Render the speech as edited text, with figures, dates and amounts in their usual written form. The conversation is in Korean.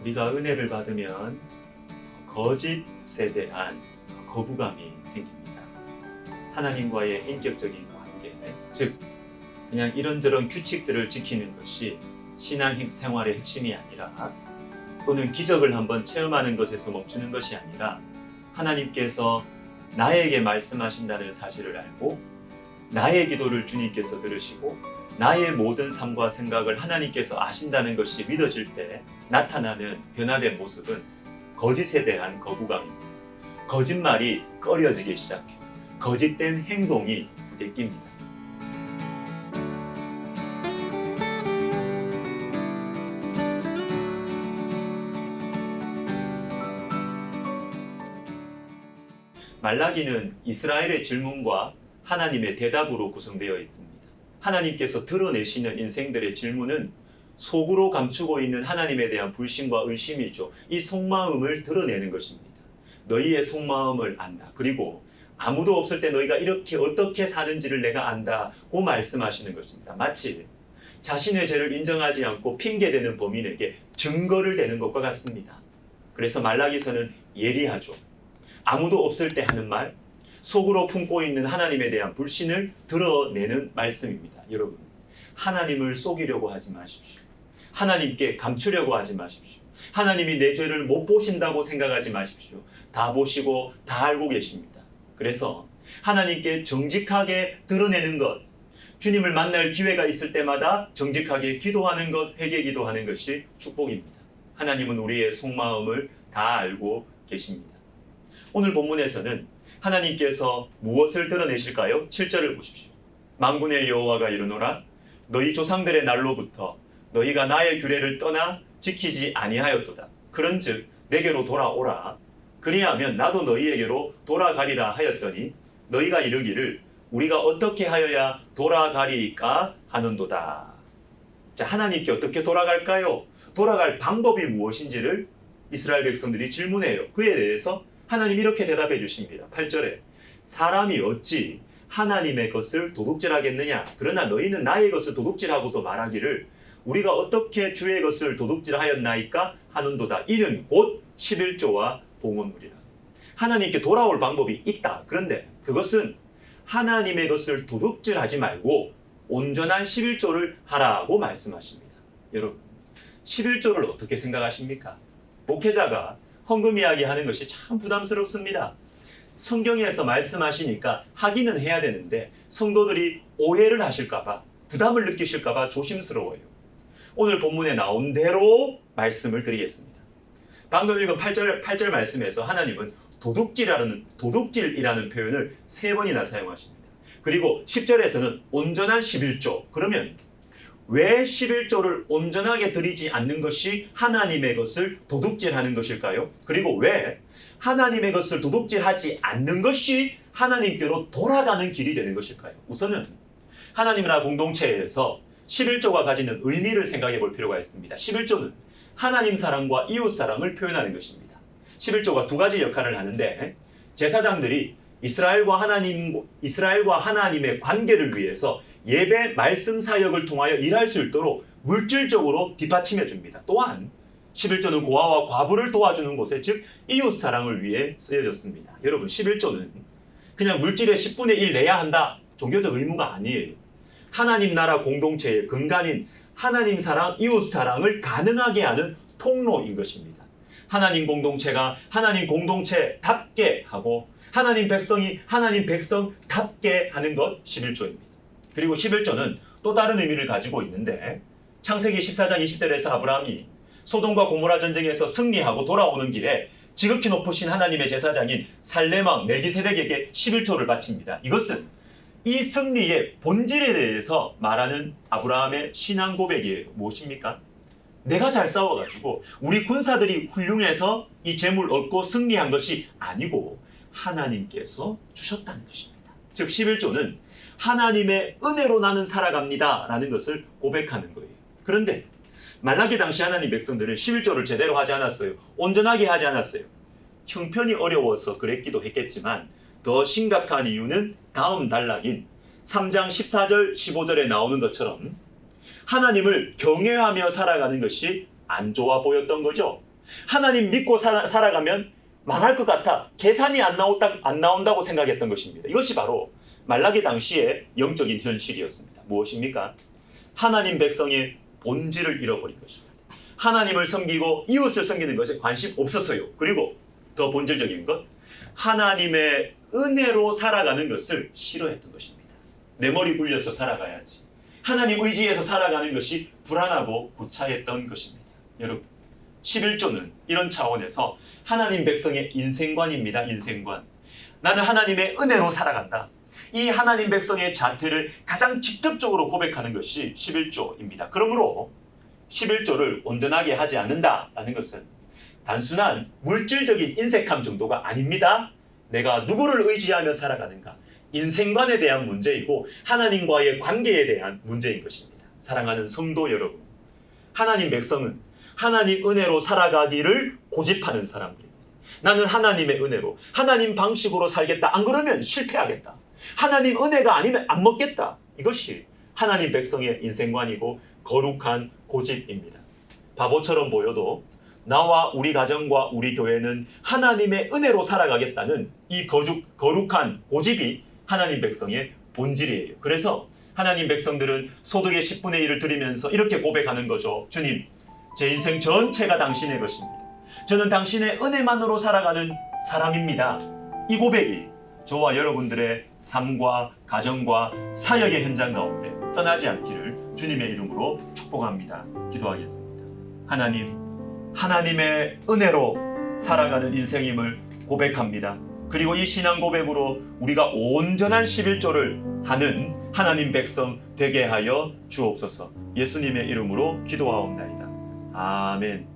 우리가 은혜를 받으면 거짓에 대한 거부감이 생깁니다. 하나님과의 인격적인 관계, 즉 그냥 이런저런 규칙들을 지키는 것이 신앙생활의 핵심이 아니라, 또는 기적을 한번 체험하는 것에서 멈추는 것이 아니라, 하나님께서 나에게 말씀하신다는 사실을 알고 나의 기도를 주님께서 들으시고 나의 모든 삶과 생각을 하나님께서 아신다는 것이 믿어질 때 나타나는 변화된 모습은 거짓에 대한 거부감입니다. 거짓말이 꺼려지기 시작해 거짓된 행동이 부대낍니다. 말라기는 이스라엘의 질문과 하나님의 대답으로 구성되어 있습니다. 하나님께서 드러내시는 인생들의 질문은 속으로 감추고 있는 하나님에 대한 불신과 의심이죠. 이 속마음을 드러내는 것입니다. 너희의 속마음을 안다. 그리고 아무도 없을 때 너희가 이렇게 어떻게 사는지를 내가 안다고 말씀하시는 것입니다. 마치 자신의 죄를 인정하지 않고 핑계대는 범인에게 증거를 대는 것과 같습니다. 그래서 말라기서는 예리하죠. 아무도 없을 때 하는 말, 속으로 품고 있는 하나님에 대한 불신을 드러내는 말씀입니다. 여러분, 하나님을 속이려고 하지 마십시오. 하나님께 감추려고 하지 마십시오. 하나님이 내 죄를 못 보신다고 생각하지 마십시오. 다 보시고 다 알고 계십니다. 그래서 하나님께 정직하게 드러내는 것, 주님을 만날 기회가 있을 때마다 정직하게 기도하는 것, 회개 기도하는 것이 축복입니다. 하나님은 우리의 속마음을 다 알고 계십니다. 오늘 본문에서는 하나님께서 무엇을 드러내실까요? 7절을 보십시오. 만군의 여호와가 이르노라, 너희 조상들의 날로부터 너희가 나의 규례를 떠나 지키지 아니하였도다. 그런즉 내게로 돌아오라. 그리하면 나도 너희에게로 돌아가리라 하였더니 너희가 이르기를 우리가 어떻게 하여야 돌아가리까 하는도다. 자, 하나님께 어떻게 돌아갈까요? 돌아갈 방법이 무엇인지를 이스라엘 백성들이 질문해요. 그에 대해서 하나님이 이렇게 대답해 주십니다. 8절에 사람이 어찌 하나님의 것을 도둑질하겠느냐? 그러나 너희는 나의 것을 도둑질하고도 말하기를 우리가 어떻게 주의 것을 도둑질하였나이까 하는도다. 이는 곧 11조와 봉헌물이라. 하나님께 돌아올 방법이 있다. 그런데 그것은 하나님의 것을 도둑질하지 말고 온전한 11조를 하라고 말씀하십니다. 여러분, 11조를 어떻게 생각하십니까? 목회자가 헌금 이야기 하는 것이 참 부담스럽습니다. 성경에서 말씀하시니까 하기는 해야 되는데 성도들이 오해를 하실까봐, 부담을 느끼실까봐 조심스러워요. 오늘 본문에 나온 대로 말씀을 드리겠습니다. 방금 읽은 8절 말씀에서 하나님은 도둑질이라는 표현을 3번이나 사용하십니다. 그리고 10절에서는 온전한 11조. 그러면 왜 11조를 온전하게 드리지 않는 것이 하나님의 것을 도둑질하는 것일까요? 그리고 왜 하나님의 것을 도둑질하지 않는 것이 하나님께로 돌아가는 길이 되는 것일까요? 우선은 하나님이나 공동체에서 11조가 가지는 의미를 생각해 볼 필요가 있습니다. 11조는 하나님 사랑과 이웃 사랑을 표현하는 것입니다. 11조가 2가지 역할을 하는데, 제사장들이 이스라엘과 하나님의 관계를 위해서 예배 말씀 사역을 통하여 일할 수 있도록 물질적으로 뒷받침해 줍니다. 또한 11조는 고아와 과부를 도와주는 곳에, 즉 이웃 사랑을 위해 쓰여졌습니다. 여러분, 11조는 그냥 물질의 10분의 1 내야 한다, 종교적 의무가 아니에요. 하나님 나라 공동체의 근간인 하나님 사랑, 이웃 사랑을 가능하게 하는 통로인 것입니다. 하나님 공동체가 하나님 공동체답게 하고 하나님 백성이 하나님 백성답게 하는 것, 11조입니다. 그리고 11조는 또 다른 의미를 가지고 있는데, 창세기 14장 20절에서 아브라함이 소돔과 고모라 전쟁에서 승리하고 돌아오는 길에 지극히 높으신 하나님의 제사장인 살레망 멜기세덱에게 11조를 바칩니다. 이것은 이 승리의 본질에 대해서 말하는 아브라함의 신앙 고백이에요. 무엇입니까? 내가 잘 싸워가지고 우리 군사들이 훌륭해서 이 재물 얻고 승리한 것이 아니고 하나님께서 주셨다는 것입니다. 즉 11조는 하나님의 은혜로 나는 살아갑니다 라는 것을 고백하는 거예요. 그런데 말라기 당시 하나님 백성들은 11조를 제대로 하지 않았어요. 온전하게 하지 않았어요. 형편이 어려워서 그랬기도 했겠지만 더 심각한 이유는 다음 단락인 3장 14절 15절에 나오는 것처럼 하나님을 경외하며 살아가는 것이 안 좋아 보였던 거죠. 하나님 믿고 살아가면 망할 것 같아. 계산이 안 나온다고 생각했던 것입니다. 이것이 바로 말라기 당시의 영적인 현실이었습니다. 무엇입니까? 하나님 백성의 본질을 잃어버린 것입니다. 하나님을 섬기고 이웃을 섬기는 것에 관심 없었어요. 그리고 더 본질적인 것, 하나님의 은혜로 살아가는 것을 싫어했던 것입니다. 내 머리 굴려서 살아가야지. 하나님 의지에서 살아가는 것이 불안하고 구차했던 것입니다. 여러분, 11조는 이런 차원에서 하나님 백성의 인생관입니다. 인생관. 나는 하나님의 은혜로 살아간다. 이 하나님 백성의 자태를 가장 직접적으로 고백하는 것이 11조입니다. 그러므로 11조를 온전하게 하지 않는다라는 것은 단순한 물질적인 인색함 정도가 아닙니다. 내가 누구를 의지하며 살아가는가? 인생관에 대한 문제이고 하나님과의 관계에 대한 문제인 것입니다. 사랑하는 성도 여러분, 하나님 백성은 하나님 은혜로 살아가기를 고집하는 사람들입니다. 나는 하나님의 은혜로, 하나님 방식으로 살겠다. 안 그러면 실패하겠다. 하나님 은혜가 아니면 안 먹겠다. 이것이 하나님 백성의 인생관이고 거룩한 고집입니다. 바보처럼 보여도 나와 우리 가정과 우리 교회는 하나님의 은혜로 살아가겠다는 이 거룩한 고집이 하나님 백성의 본질이에요. 그래서 하나님 백성들은 소득의 10분의 1을 드리면서 이렇게 고백하는 거죠. 주님, 제 인생 전체가 당신의 것입니다. 저는 당신의 은혜만으로 살아가는 사람입니다. 이 고백이 저와 여러분들의 삶과 가정과 사역의 현장 가운데 떠나지 않기를 주님의 이름으로 축복합니다. 기도하겠습니다. 하나님, 하나님의 은혜로 살아가는 인생임을 고백합니다. 그리고 이 신앙 고백으로 우리가 온전한 11조를 하는 하나님 백성 되게 하여 주옵소서. 예수님의 이름으로 기도하옵나이다. 아멘.